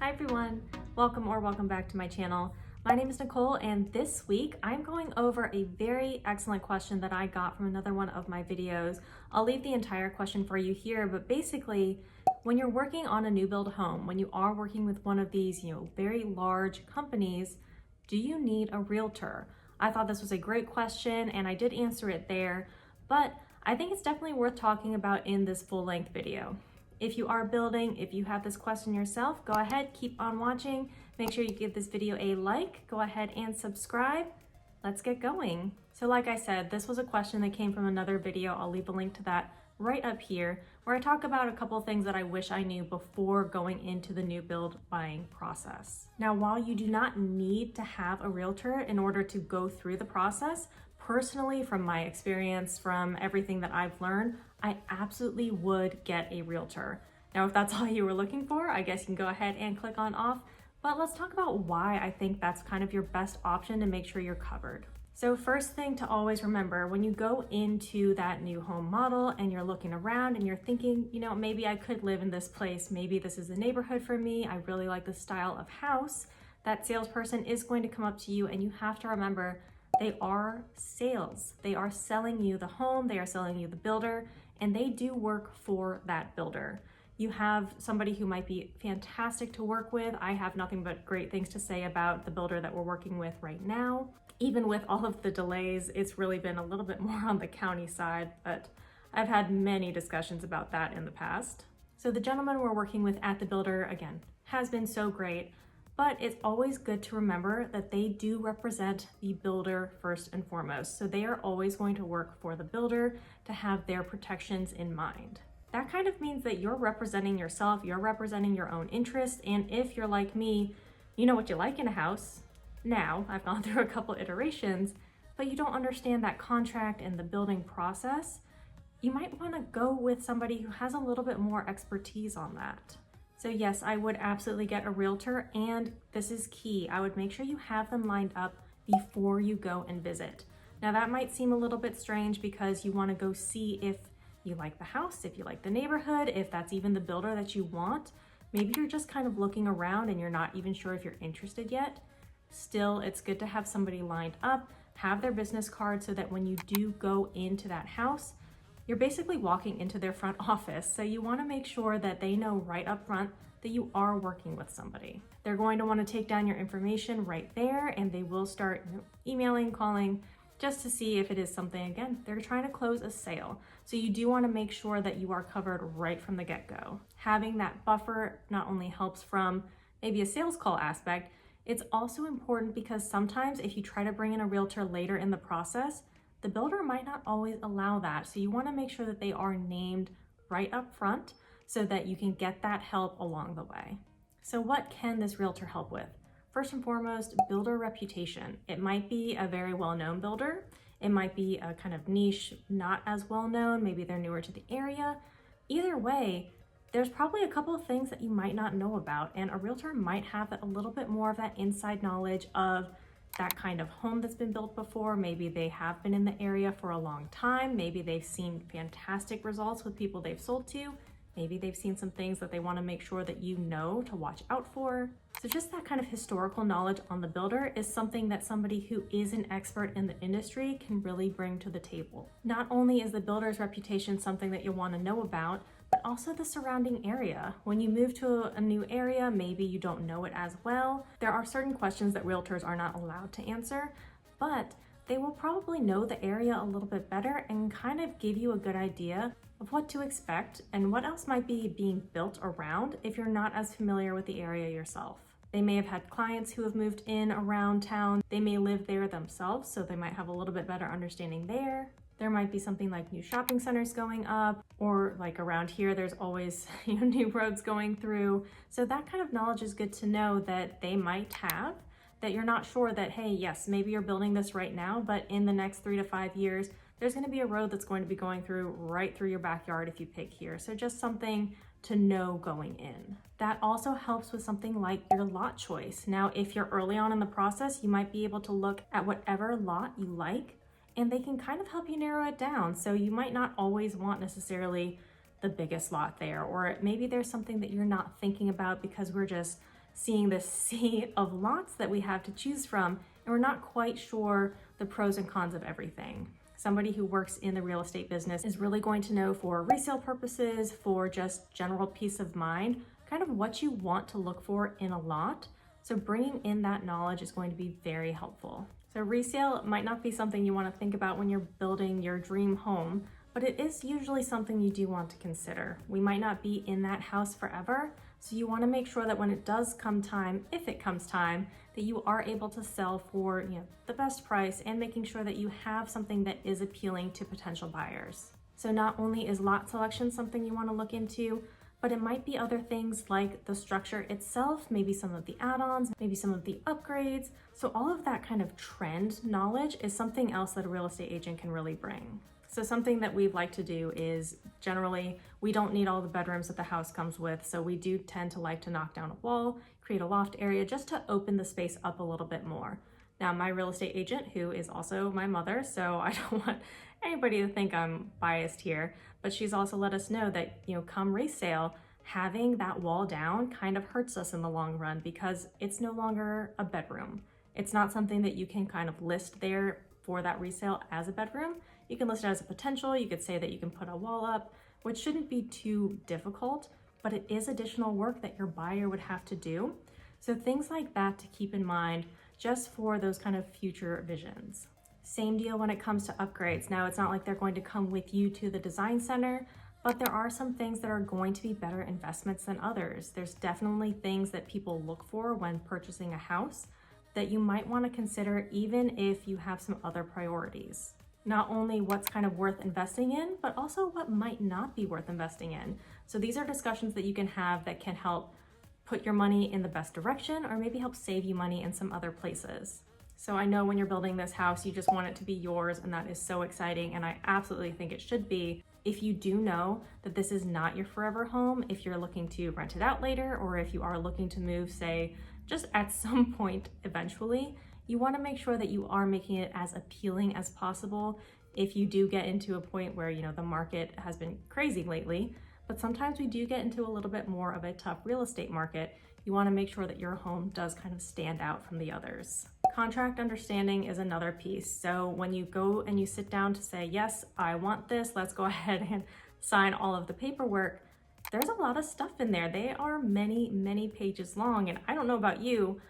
Hi everyone, welcome back to my channel. My name is Nicole, and this week I'm going over a very excellent question that I got from another one of my videos. I'll leave the entire question for you here, but basically when you're working on a new build home, when you are working with one of these, very large companies, do you need a realtor? I thought this was a great question and I did answer it there, but I think it's definitely worth talking about in this full-length video. If you are building, if you have this question yourself, go ahead, keep on watching. Make sure you give this video a like, go ahead and subscribe. Let's get going. So like I said, this was a question that came from another video. I'll leave a link to that right up here, where I talk about a couple of things that I wish I knew before going into the new build buying process. Now, while you do not need to have a realtor in order to go through the process, personally, from my experience, from everything that I've learned, I absolutely would get a realtor. Now, if that's all you were looking for, I guess you can go ahead and click on off, but let's talk about why I think that's kind of your best option to make sure you're covered. So first thing to always remember, when you go into that new home model and you're looking around and you're thinking, maybe I could live in this place, maybe this is the neighborhood for me, I really like the style of house, that salesperson is going to come up to you, and you have to remember they are sales. They are selling you the home, they are selling you the builder, and they do work for that builder. You have somebody who might be fantastic to work with. I have nothing but great things to say about the builder that we're working with right now. Even with all of the delays, it's really been a little bit more on the county side, but I've had many discussions about that in the past. So the gentleman we're working with at the builder, again, has been so great, but it's always good to remember that they do represent the builder first and foremost. So they are always going to work for the builder to have their protections in mind. That kind of means that you're representing yourself, you're representing your own interests, and if you're like me, you know what you like in a house. Now, I've gone through a couple iterations, but you don't understand that contract and the building process, you might want to go with somebody who has a little bit more expertise on that. So yes, I would absolutely get a realtor, and this is key. I would make sure you have them lined up before you go and visit. Now that might seem a little bit strange because you want to go see if you like the house, if you like the neighborhood, if that's even the builder that you want. Maybe you're just kind of looking around and you're not even sure if you're interested yet. Still, it's good to have somebody lined up, have their business card, so that when you do go into that house, you're basically walking into their front office. So you want to make sure that they know right up front that you are working with somebody. They're going to want to take down your information right there, and they will start emailing, calling, just to see if it is something. Again, they're trying to close a sale. So you do want to make sure that you are covered right from the get-go. Having that buffer not only helps from maybe a sales call aspect, it's also important because sometimes if you try to bring in a realtor later in the process, the builder might not always allow that. So you want to make sure that they are named right up front so that you can get that help along the way. So what can this realtor help with? First and foremost, builder reputation. It might be a very well-known builder. It might be a kind of niche, not as well-known. Maybe they're newer to the area. Either way, there's probably a couple of things that you might not know about, and a realtor might have a little bit more of that inside knowledge of that kind of home that's been built before. Maybe they have been in the area for a long time. Maybe they've seen fantastic results with people they've sold to. Maybe they've seen some things that they want to make sure that you know to watch out for. So just that kind of historical knowledge on the builder is something that somebody who is an expert in the industry can really bring to the table. Not only is the builder's reputation something that you'll want to know about, but also the surrounding area. When you move to a new area, maybe you don't know it as well. There are certain questions that realtors are not allowed to answer, but they will probably know the area a little bit better and kind of give you a good idea of what to expect and what else might be being built around if you're not as familiar with the area yourself. They may have had clients who have moved in around town. They may live there themselves, so they might have a little bit better understanding there. There might be something like new shopping centers going up, or like around here, there's always new roads going through. So that kind of knowledge is good to know that they might have, that you're not sure that, hey, yes, maybe you're building this right now, but in the next 3 to 5 years, there's going to be a road that's going to be going through right through your backyard if you pick here. So just something to know going in. That also helps with something like your lot choice. Now, if you're early on in the process, you might be able to look at whatever lot you like, and they can kind of help you narrow it down. So you might not always want necessarily the biggest lot there, or maybe there's something that you're not thinking about because we're just seeing this sea of lots that we have to choose from, and we're not quite sure the pros and cons of everything. Somebody who works in the real estate business is really going to know, for resale purposes, for just general peace of mind, kind of what you want to look for in a lot. So bringing in that knowledge is going to be very helpful. So resale might not be something you want to think about when you're building your dream home, but it is usually something you do want to consider. We might not be in that house forever, so you want to make sure that when it does come time, if it comes time, that you are able to sell for, the best price, and making sure that you have something that is appealing to potential buyers. So not only is lot selection something you want to look into, but it might be other things like the structure itself, maybe some of the add-ons, maybe some of the upgrades. So all of that kind of trend knowledge is something else that a real estate agent can really bring. So something that we'd like to do is, generally, we don't need all the bedrooms that the house comes with, so we do tend to like to knock down a wall, create a loft area, just to open the space up a little bit more. Now, my real estate agent, who is also my mother, so I don't want anybody to think I'm biased here, but she's also let us know that, come resale, having that wall down kind of hurts us in the long run because it's no longer a bedroom. It's not something that you can kind of list there for that resale as a bedroom. You can list it as a potential. You could say that you can put a wall up, which shouldn't be too difficult, but it is additional work that your buyer would have to do. So things like that to keep in mind just for those kind of future visions. Same deal when it comes to upgrades. Now, it's not like they're going to come with you to the design center, but there are some things that are going to be better investments than others. There's definitely things that people look for when purchasing a house that you might want to consider, even if you have some other priorities. Not only what's kind of worth investing in, but also what might not be worth investing in. So these are discussions that you can have that can help put your money in the best direction, or maybe help save you money in some other places. So I know when you're building this house, you just want it to be yours, and that is so exciting, and I absolutely think it should be. If you do know that this is not your forever home, if you're looking to rent it out later, or if you are looking to move, say, just at some point eventually, you want to make sure that you are making it as appealing as possible. If you do get into a point where, the market has been crazy lately, but sometimes we do get into a little bit more of a tough real estate market, you want to make sure that your home does kind of stand out from the others. Contract understanding is another piece. So when you go and you sit down to say, yes, I want this, let's go ahead and sign all of the paperwork, there's a lot of stuff in there. They are many, many pages long. And I don't know about you.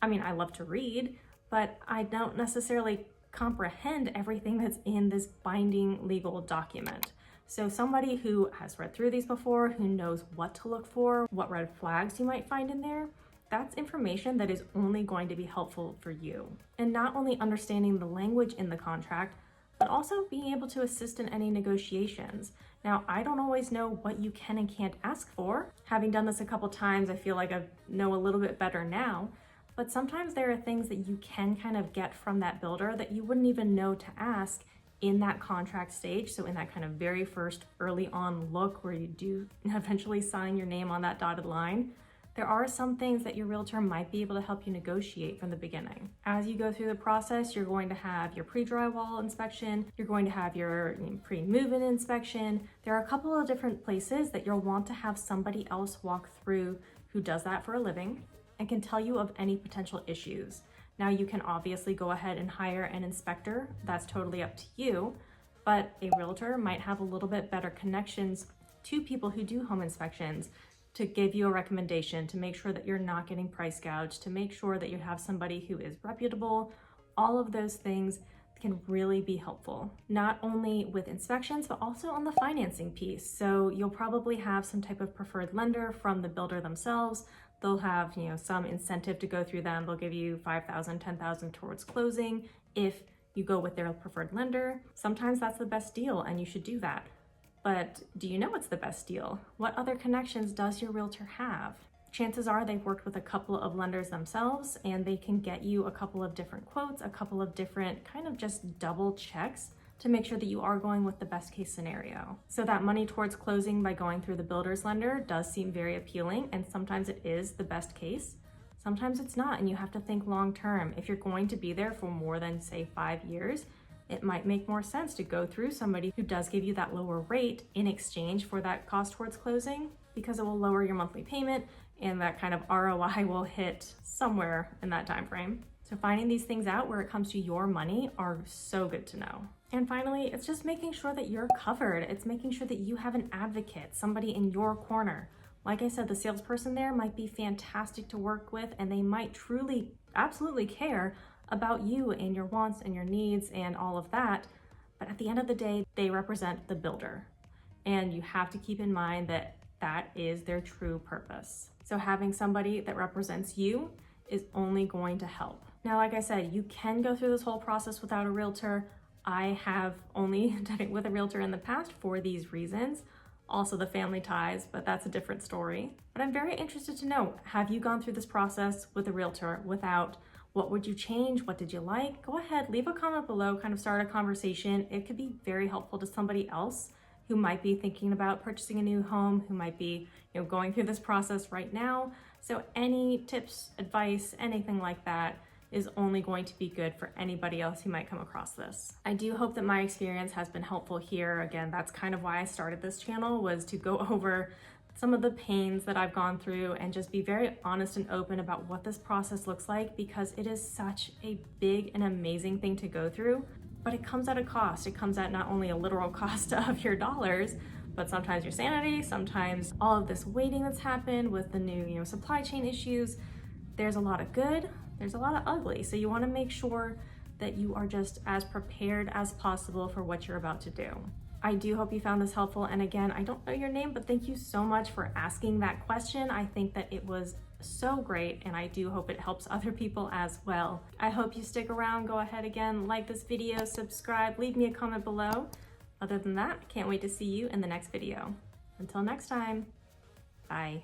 I mean, I love to read, but I don't necessarily comprehend everything that's in this binding legal document. So somebody who has read through these before, who knows what to look for, what red flags you might find in there, that's information that is only going to be helpful for you. And not only understanding the language in the contract, but also being able to assist in any negotiations. Now, I don't always know what you can and can't ask for. Having done this a couple times, I feel like I know a little bit better now. But sometimes there are things that you can kind of get from that builder that you wouldn't even know to ask in that contract stage. So in that kind of very first early on look where you do eventually sign your name on that dotted line, there are some things that your realtor might be able to help you negotiate from the beginning. As you go through the process, you're going to have your pre-drywall inspection, you're going to have your pre-move-in inspection. There are a couple of different places that you'll want to have somebody else walk through who does that for a living and can tell you of any potential issues. Now, you can obviously go ahead and hire an inspector. That's totally up to you, but a realtor might have a little bit better connections to people who do home inspections to give you a recommendation, to make sure that you're not getting price gouged, to make sure that you have somebody who is reputable. All of those things can really be helpful, not only with inspections, but also on the financing piece. So you'll probably have some type of preferred lender from the builder themselves. They'll have, some incentive to go through them. They'll give you $5,000, $10,000 towards closing if you go with their preferred lender. Sometimes that's the best deal and you should do that. But do you know it's the best deal? What other connections does your realtor have? Chances are they've worked with a couple of lenders themselves and they can get you a couple of different quotes, a couple of different kind of just double checks to make sure that you are going with the best case scenario. So that money towards closing by going through the builder's lender does seem very appealing, and sometimes it is the best case. Sometimes it's not, and you have to think long term. If you're going to be there for more than, say, 5 years, it might make more sense to go through somebody who does give you that lower rate in exchange for that cost towards closing, because it will lower your monthly payment. and that kind of ROI will hit somewhere in that time frame. So finding these things out where it comes to your money are so good to know. And finally, it's just making sure that you're covered. It's making sure that you have an advocate, somebody in your corner. Like I said, the salesperson there might be fantastic to work with, and they might truly, absolutely care about you and your wants and your needs and all of that. But at the end of the day, they represent the builder. And you have to keep in mind that that is their true purpose. So having somebody that represents you is only going to help. Now, like I said, you can go through this whole process without a realtor. I have only done it with a realtor in the past for these reasons. Also the family ties, but that's a different story. But I'm very interested to know, have you gone through this process with a realtor without? What would you change? What did you like? Go ahead, leave a comment below, kind of start a conversation. It could be very helpful to somebody else who might be thinking about purchasing a new home, who might be, going through this process right now. So any tips, advice, anything like that is only going to be good for anybody else who might come across this. I do hope that my experience has been helpful here. Again, that's kind of why I started this channel, was to go over some of the pains that I've gone through and just be very honest and open about what this process looks like, because it is such a big and amazing thing to go through, but it comes at a cost. It comes at not only a literal cost of your dollars, but sometimes your sanity, sometimes all of this waiting that's happened with the new, supply chain issues. There's a lot of good, there's a lot of ugly. So you want to make sure that you are just as prepared as possible for what you're about to do. I do hope you found this helpful. And again, I don't know your name, but thank you so much for asking that question. I think that it was so great, and I do hope it helps other people as well. I hope you stick around. Go ahead again, like this video, subscribe, leave me a comment below. Other than that, I can't wait to see you in the next video. Until next time, bye.